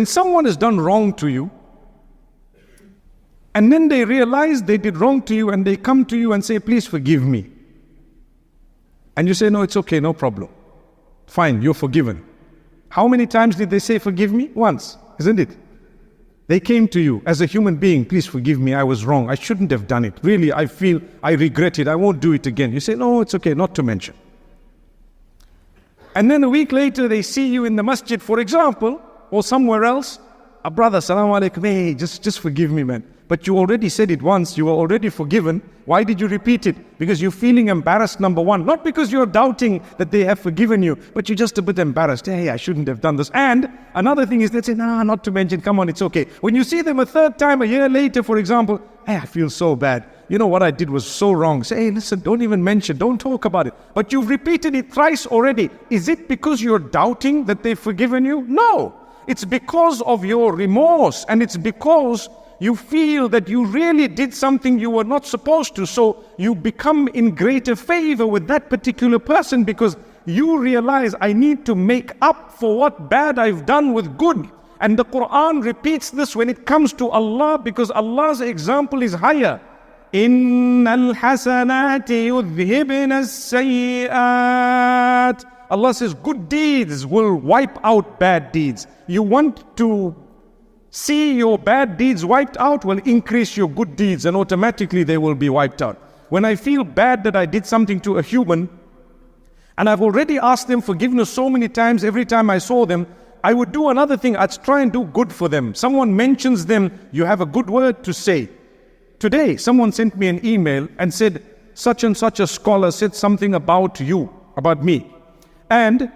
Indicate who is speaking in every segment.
Speaker 1: When someone has done wrong to you, and then they realize they did wrong to you and they come to you and say, please forgive me. And you say, no, it's okay, no problem. Fine, you're forgiven. How many times did they say, forgive me? Once, isn't it? They came to you as a human being, please forgive me, I was wrong, I shouldn't have done it. Really, I feel, I regret it, I won't do it again. You say, no, it's okay, not to mention. And then a week later, they see you in the masjid, for example, or somewhere else. A brother, salaam alaikum, hey, just forgive me, man. But you already said it once, you were already forgiven. Why did you repeat it? Because you're feeling embarrassed, number one. Not because you're doubting that they have forgiven you, but you're just a bit embarrassed. Hey, I shouldn't have done this. And another thing is, they say, nah, not to mention, come on, it's okay. When you see them a third time, a year later, for example, hey, I feel so bad. You know what I did was so wrong. Say, hey, listen, don't even mention, don't talk about it. But you've repeated it thrice already. Is it because you're doubting that they've forgiven you? No. It's because of your remorse, and it's because you feel that you really did something you were not supposed to. So you become in greater favor with that particular person because you realize, I need to make up for what bad I've done with good. And the Quran repeats this when it comes to Allah, because Allah's example is higher. Innal hasanati yudhibna as-sayyi'at. Allah says good deeds will wipe out bad deeds. You want to see your bad deeds wiped out, will increase your good deeds and automatically they will be wiped out. When I feel bad that I did something to a human and I've already asked them forgiveness so many times, every time I saw them, I would do another thing. I'd try and do good for them. Someone mentions them, you have a good word to say. Today, someone sent me an email and said, such and such a scholar said something about you, about me. And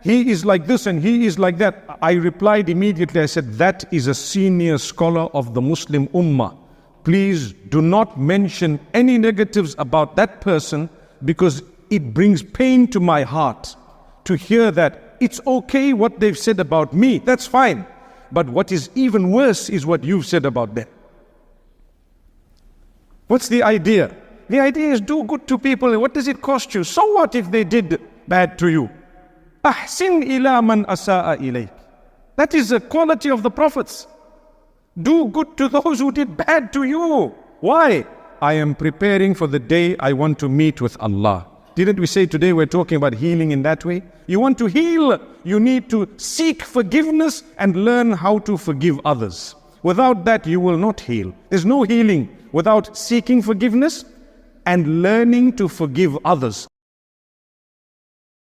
Speaker 1: he is like this and he is like that. I replied immediately, I said, that is a senior scholar of the Muslim Ummah. Please do not mention any negatives about that person, because it brings pain to my heart to hear that. It's okay what they've said about me, that's fine. But what is even worse is what you've said about them. What's the idea? The idea is do good to people. What does it cost you? So what if they did bad to you? Ahsin ila man asa'a ilayk. That is the quality of the prophets. Do good to those who did bad to you. Why? I am preparing for the day I want to meet with Allah. Didn't we say today we're talking about healing in that way? You want to heal, you need to seek forgiveness and learn how to forgive others. Without that, you will not heal. There's no healing without seeking forgiveness and learning to forgive others.